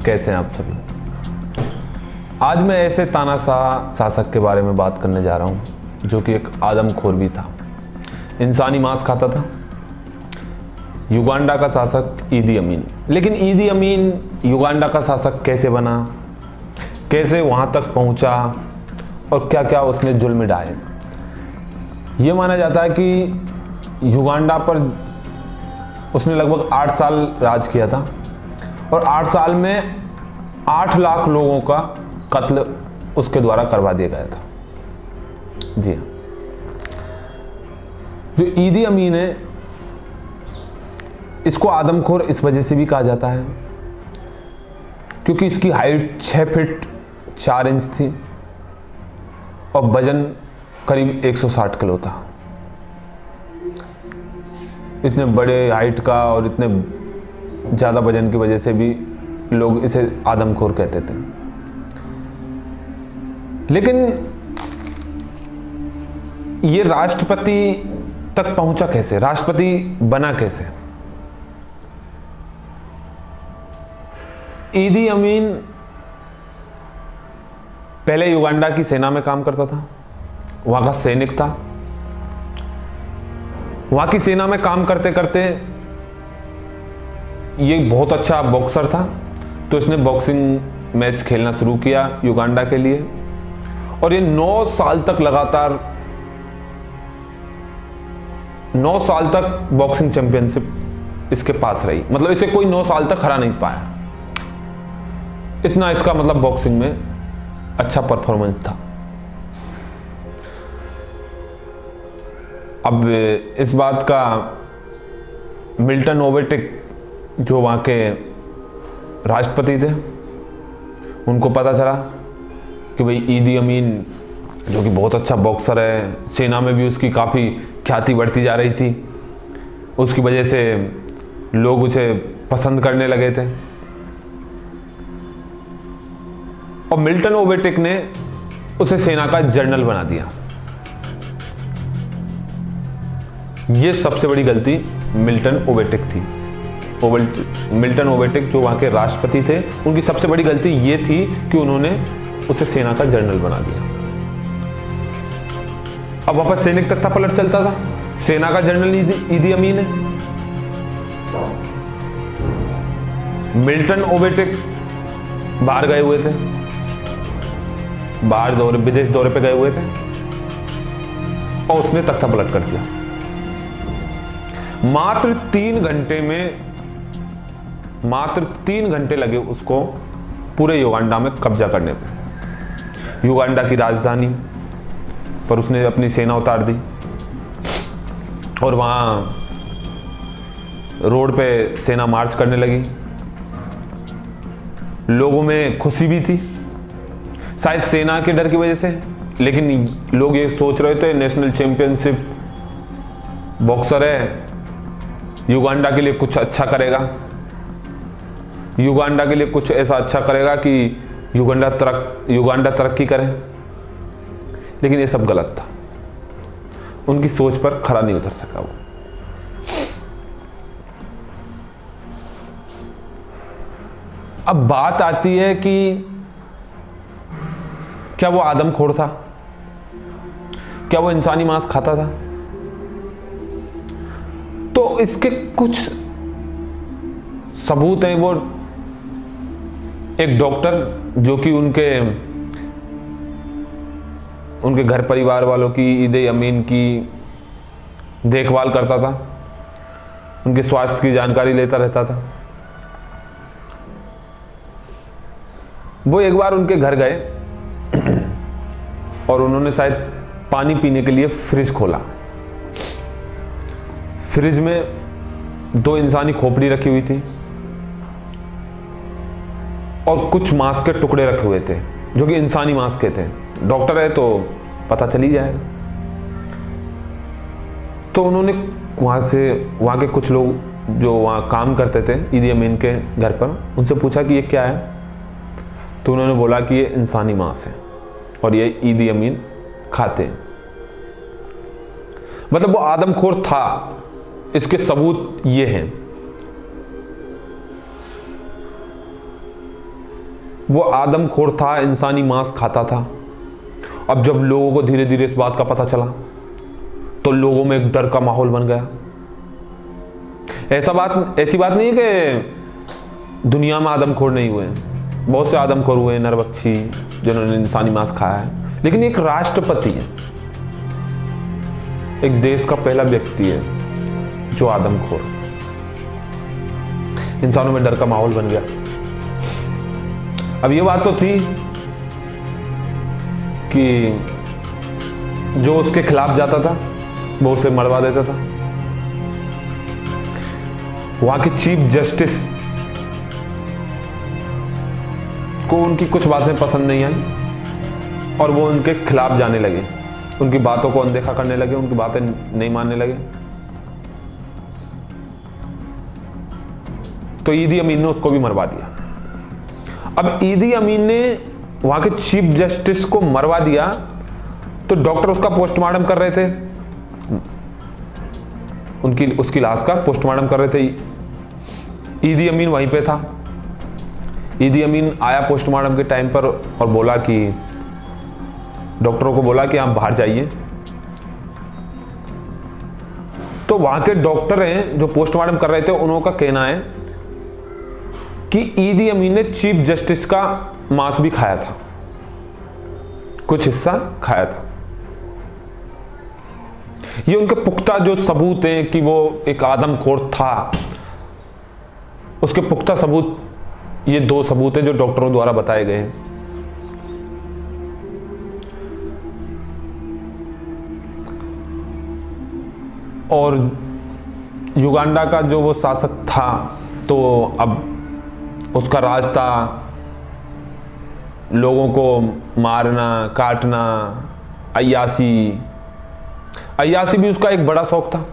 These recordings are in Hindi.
कैसे हैं आप सभी। आज मैं ऐसे तानाशाह शासक के बारे में बात करने जा रहा हूं जो कि एक आदमखोर भी था, इंसानी मांस खाता था। युगांडा का शासक ईदी अमीन। लेकिन ईदी अमीन युगांडा का शासक कैसे बना, कैसे वहां तक पहुंचा और क्या क्या उसने जुल्म ढाए। ये माना जाता है कि युगांडा पर उसने लगभग 8 साल राज किया था और 8 साल में 8 लाख लोगों का कत्ल उसके द्वारा करवा दिया गया था। जी हाँ, जो ईदी अमीन है इसको आदमखोर इस वजह से भी कहा जाता है क्योंकि इसकी हाइट 6 फीट 4 इंच थी और वजन करीब 160 किलो था। इतने बड़े हाइट का और इतने ज़्यादा वजन की वजह से भी लोग इसे आदमखोर कहते थे। लेकिन ये राष्ट्रपति तक पहुंचा कैसे, राष्ट्रपति बना कैसे? ईदी अमीन पहले युगांडा की सेना में काम करता था, वहां का सैनिक था। वहां की सेना में काम करते करते ये बहुत अच्छा बॉक्सर था, तो इसने बॉक्सिंग मैच खेलना शुरू किया युगांडा के लिए और ये 9 साल तक लगातार 9 साल तक बॉक्सिंग चैंपियनशिप इसके पास रही। मतलब इसे कोई 9 साल तक हरा नहीं पाया। इतना इसका मतलब बॉक्सिंग में अच्छा परफॉर्मेंस था। अब इस बात का मिल्टन ओवेटिक जो वहाँ के राष्ट्रपति थे उनको पता चला कि भाई ईदी अमीन जो कि बहुत अच्छा बॉक्सर है, सेना में भी उसकी काफ़ी ख्याति बढ़ती जा रही थी, उसकी वजह से लोग उसे पसंद करने लगे थे। और मिल्टन ओवेटिक ने उसे सेना का जनरल बना दिया। ये सबसे बड़ी गलती मिल्टन ओवेटिक थी। मिल्टन ओवेटिक जो वहां के राष्ट्रपति थे उनकी सबसे बड़ी गलती ये थी कि उन्होंने उसे सेना का जनरल बना दिया। अब वापस सैनिक तख्ता पलट चलता था, सेना का जनरल ईदी अमीन है। मिल्टन ओवेटिक बाहर गए हुए थे, बाहर दौरे, विदेश दौरे पे गए हुए थे और उसने तख्ता पलट कर दिया। मात्र 3 घंटे लगे उसको पूरे युगांडा में कब्जा करने पे। युगांडा की राजधानी पर उसने अपनी सेना उतार दी और वहां रोड पे सेना मार्च करने लगी। लोगों में खुशी भी थी, शायद सेना के डर की वजह से, लेकिन लोग ये सोच रहे थे नेशनल चैंपियनशिप बॉक्सर है, युगांडा के लिए कुछ अच्छा करेगा, युगांडा के लिए कुछ ऐसा अच्छा करेगा कि युगांडा तरक्की करे। लेकिन ये सब गलत था, उनकी सोच पर खरा नहीं उतर सका वो। अब बात आती है कि क्या वो आदमखोर था, क्या वो इंसानी मांस खाता था? तो इसके कुछ सबूत हैं। वो एक डॉक्टर जो कि उनके घर परिवार वालों की, ईदी अमीन की देखभाल करता था, उनके स्वास्थ्य की जानकारी लेता रहता था। वो एक बार उनके घर गए और उन्होंने शायद पानी पीने के लिए फ्रिज खोला। फ्रिज में 2 इंसानी खोपड़ी रखी हुई थी और कुछ मांस के टुकड़े रखे हुए थे जो कि इंसानी मांस के थे। डॉक्टर है तो पता चल ही जाएगा। तो उन्होंने वहां के कुछ लोग जो वहां काम करते थे ईदी अमीन के घर पर, उनसे पूछा कि ये क्या है। तो उन्होंने बोला कि ये इंसानी मांस है और ये ईदी अमीन खाते हैं। मतलब वो आदमखोर था, इसके सबूत ये हैं। वो आदमखोर था, इंसानी मांस खाता था। अब जब लोगों को धीरे धीरे इस बात का पता चला तो लोगों में एक डर का माहौल बन गया। ऐसी बात नहीं है कि दुनिया में आदमखोर नहीं हुए, बहुत से आदमखोर हुए, नरबक्षी जिन्होंने इंसानी मांस खाया है, लेकिन एक राष्ट्रपति है, एक देश का पहला व्यक्ति है जो आदमखोर। इंसानों में डर का माहौल बन गया। अब ये बात तो थी कि जो उसके खिलाफ जाता था वो उसे मरवा देता था। वहां के चीफ जस्टिस को उनकी कुछ बातें पसंद नहीं आई और वो उनके खिलाफ जाने लगे, उनकी बातों को अनदेखा करने लगे, उनकी बातें नहीं मानने लगे। तो ईदी अमीन ने उसको भी मरवा दिया। अब ईदी अमीन ने वहां के चीफ जस्टिस को मरवा दिया तो डॉक्टर उसका पोस्टमार्टम कर रहे थे, उसकी लाश का पोस्टमार्टम कर रहे थे। ईदी अमीन वहीं पे था। ईदी अमीन आया पोस्टमार्टम के टाइम पर और बोला कि डॉक्टरों को बोला कि आप बाहर जाइए। तो वहां के डॉक्टर हैं जो पोस्टमार्टम कर रहे थे, उन्हों का कहना है कि ईदी अमीन ने चीफ जस्टिस का मांस भी खाया था, कुछ हिस्सा खाया था। ये उनके पुख्ता जो सबूत हैं कि वो एक आदमखोर था, उसके पुख्ता सबूत, ये 2 सबूत हैं जो डॉक्टरों द्वारा बताए गए हैं। और युगांडा का जो वो शासक था, तो अब उसका राज था लोगों को मारना, काटना, अय्यासी भी उसका एक बड़ा शौक था।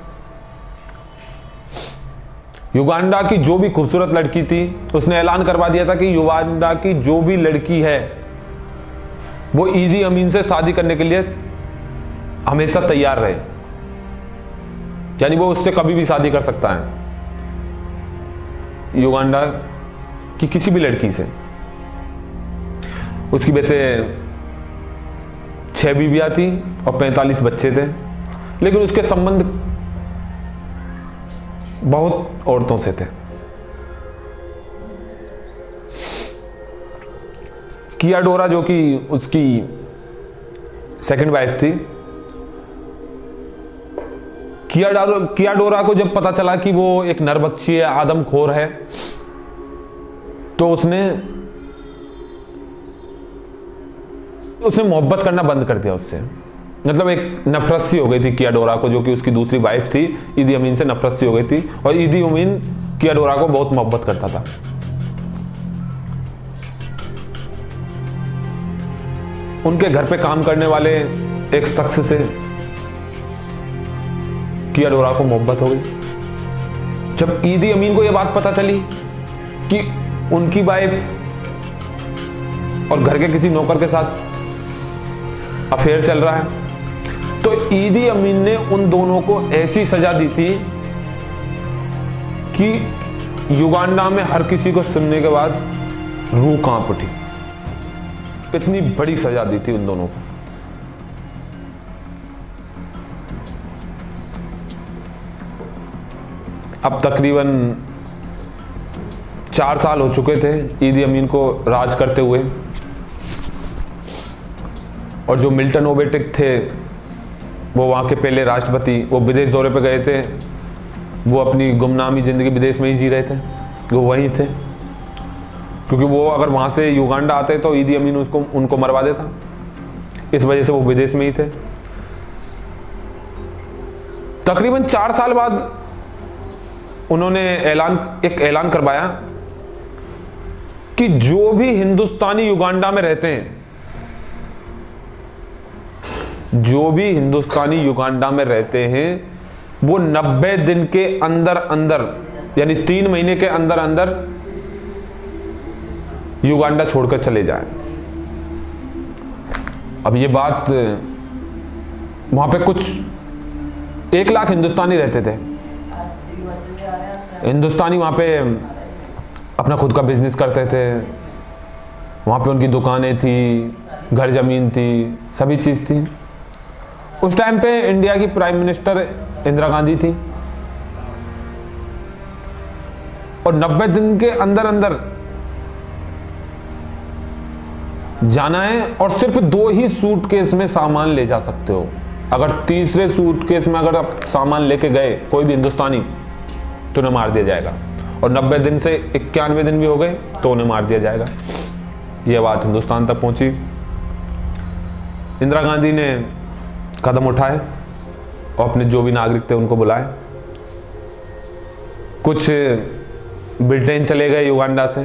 युगांडा की जो भी खूबसूरत लड़की थी, उसने ऐलान करवा दिया था कि युगांडा की जो भी लड़की है वो ईदी अमीन से शादी करने के लिए हमेशा तैयार रहे, यानी वो उससे कभी भी शादी कर सकता है, युगांडा की किसी भी लड़की से। उसकी वैसे 6 बीवियां थी और 45 बच्चे थे, लेकिन उसके संबंध बहुत औरतों से थे। किया डोरा जो कि उसकी सेकंड वाइफ थी, किया डोरा को जब पता चला कि वो एक नरबक्षी है, आदमखोर है, तो उसने मोहब्बत करना बंद कर दिया उससे। मतलब एक नफरत सी हो गई थी किया डोरा को, जो कि उसकी दूसरी वाइफ थी, ईदी अमीन से नफरत सी हो गई थी। और ईदी अमीन किया डोरा को बहुत मोहब्बत करता था। उनके घर पे काम करने वाले एक शख्स से किया डोरा को मोहब्बत हो गई। जब ईदी अमीन को यह बात पता चली कि उनकी वाइफ और घर के किसी नौकर के साथ अफेयर चल रहा है, तो ईदी अमीन ने उन दोनों को ऐसी सजा दी थी कि युगांडा में हर किसी को सुनने के बाद रूह कांप उठी। इतनी बड़ी सजा दी थी उन दोनों को। अब तकरीबन 4 साल हो चुके थे ईदी अमीन को राज करते हुए, और जो मिल्टन ओबेटिक थे वो वहाँ के पहले राष्ट्रपति, वो विदेश दौरे पे गए थे। वो अपनी गुमनामी ज़िंदगी विदेश में ही जी रहे थे, वो वहीं थे, क्योंकि वो अगर वहाँ से युगांडा आते तो ईदी अमीन उनको मरवा देता। इस वजह से वो विदेश में ही थे। तकरीबन 4 साल बाद उन्होंने एक ऐलान करवाया कि जो भी हिंदुस्तानी युगांडा में रहते हैं, जो भी हिंदुस्तानी युगांडा में रहते हैं, वो 90 दिन के अंदर अंदर, यानी 3 महीने के अंदर अंदर युगांडा छोड़कर चले जाएं। अब ये बात, वहां पे कुछ 1 लाख हिंदुस्तानी रहते थे। हिंदुस्तानी वहां पे अपना खुद का बिजनेस करते थे, वहाँ पे उनकी दुकानें थी, घर ज़मीन थी, सभी चीज़ थी। उस टाइम पे इंडिया की प्राइम मिनिस्टर इंदिरा गांधी थी और 90 दिन के अंदर अंदर जाना है और सिर्फ 2 ही सूटकेस में सामान ले जा सकते हो। अगर तीसरे सूटकेस में अगर आप सामान लेके गए कोई भी हिंदुस्तानी तो उन्हें मार दिया जाएगा, और 90 दिन से 91 दिन भी हो गए तो उन्हें मार दिया जाएगा। यह बात हिंदुस्तान तक पहुंची। इंदिरा गांधी ने कदम उठाए और अपने जो भी नागरिक थे उनको बुलाए। कुछ ब्रिटेन चले गए युगांडा से,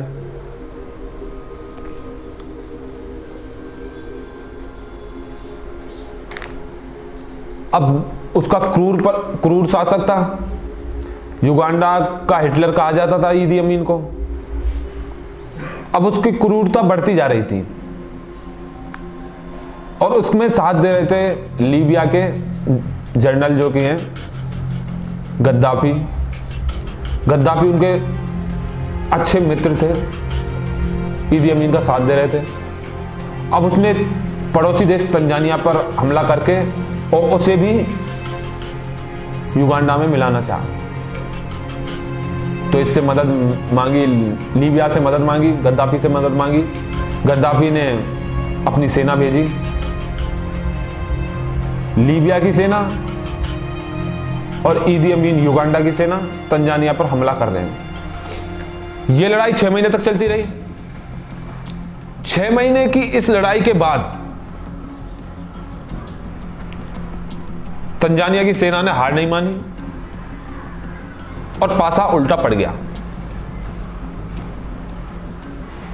अब उसका क्रूर शासक था। युगांडा का हिटलर कहा जाता था ईदी अमीन को। अब उसकी क्रूरता बढ़ती जा रही थी और उसमें साथ दे रहे थे लीबिया के जनरल जो कि हैं गद्दाफी। गद्दाफी उनके अच्छे मित्र थे, ईदी अमीन का साथ दे रहे थे। अब उसने पड़ोसी देश तंजानिया पर हमला करके और उसे भी युगांडा में मिलाना चाहा, तो इससे मदद मांगी, लीबिया से मदद मांगी, गद्दाफी से मदद मांगी। गद्दाफी ने अपनी सेना भेजी, लीबिया की सेना और ईदी अमीन युगांडा की सेना तंजानिया पर हमला कर रहे हैं। यह लड़ाई 6 महीने तक चलती रही। 6 महीने की इस लड़ाई के बाद तंजानिया की सेना ने हार नहीं मानी और पासा उल्टा पड़ गया।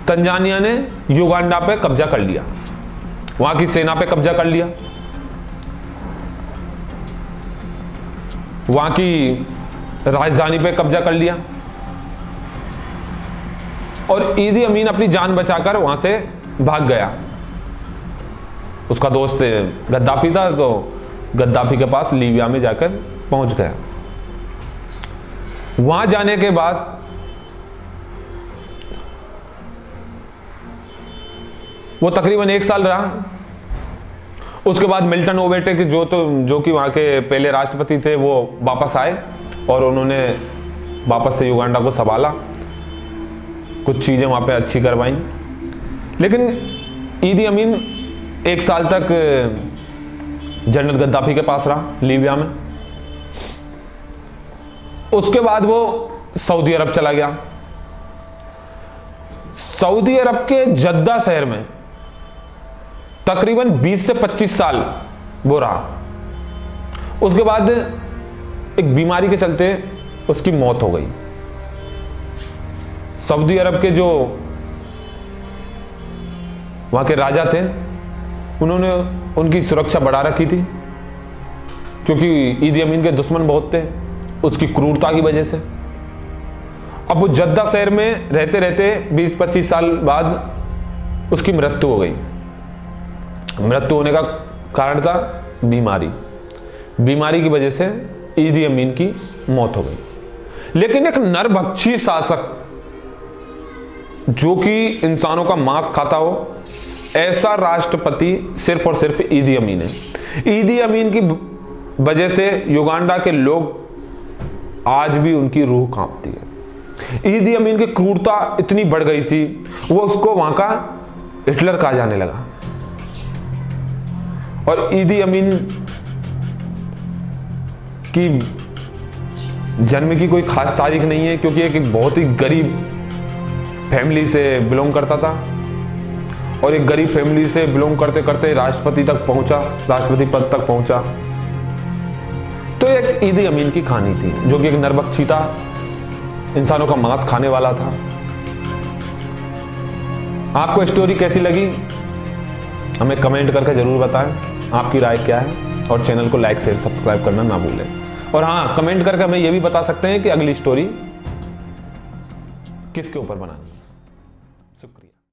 तंजानिया ने युगांडा पे कब्जा कर लिया, वहां की सेना पे कब्जा कर लिया, वहां की राजधानी पे कब्जा कर लिया और ईदी अमीन अपनी जान बचाकर वहां से भाग गया। उसका दोस्त गद्दाफी था तो गद्दाफी के पास लीबिया में जाकर पहुंच गया। वहां जाने के बाद वो तकरीबन 1 साल रहा। उसके बाद मिल्टन ओबेटे के जो कि वहां के पहले राष्ट्रपति थे वो वापस आए और उन्होंने वापस से युगांडा को संभाला, कुछ चीजें वहां पे अच्छी करवाई। लेकिन ईदी अमीन 1 साल तक जनरल गद्दाफी के पास रहा लीबिया में। उसके बाद वो सऊदी अरब चला गया। सऊदी अरब के जद्दा शहर में तकरीबन 20 से 25 साल वो रहा। उसके बाद एक बीमारी के चलते उसकी मौत हो गई। सऊदी अरब के जो वहां के राजा थे उन्होंने उनकी सुरक्षा बढ़ा रखी थी, क्योंकि ईदी अमीन के दुश्मन बहुत थे उसकी क्रूरता की वजह से। अब वो जद्दा शहर में रहते रहते 20-25 साल बाद उसकी मृत्यु हो गई। मृत्यु होने का कारण था बीमारी की वजह से ईदी अमीन की मौत हो गई। लेकिन एक नरभक्षी शासक जो कि इंसानों का मांस खाता हो, ऐसा राष्ट्रपति सिर्फ और सिर्फ ईदी अमीन है। ईदी अमीन की वजह से युगांडा के लोग आज भी उनकी रूह कांपती है। ईदी अमीन की क्रूरता इतनी बढ़ गई थी वो उसको वहां का हिटलर कहा जाने लगा। और ईदी अमीन की जन्म की कोई खास तारीख नहीं है, क्योंकि एक बहुत ही गरीब फैमिली से बिलोंग करता था और एक गरीब फैमिली से बिलोंग करते करते राष्ट्रपति तक पहुंचा, राष्ट्रपति पद तक पहुंचा। तो एक ईदी अमीन की कहानी थी जो कि एक नरभक्षी था, इंसानों का मांस खाने वाला था। आपको स्टोरी कैसी लगी हमें कमेंट करके जरूर बताएं, आपकी राय क्या है, और चैनल को लाइक शेयर सब्सक्राइब करना ना भूलें। और हाँ, कमेंट करके हमें यह भी बता सकते हैं कि अगली स्टोरी किसके ऊपर बनानी है।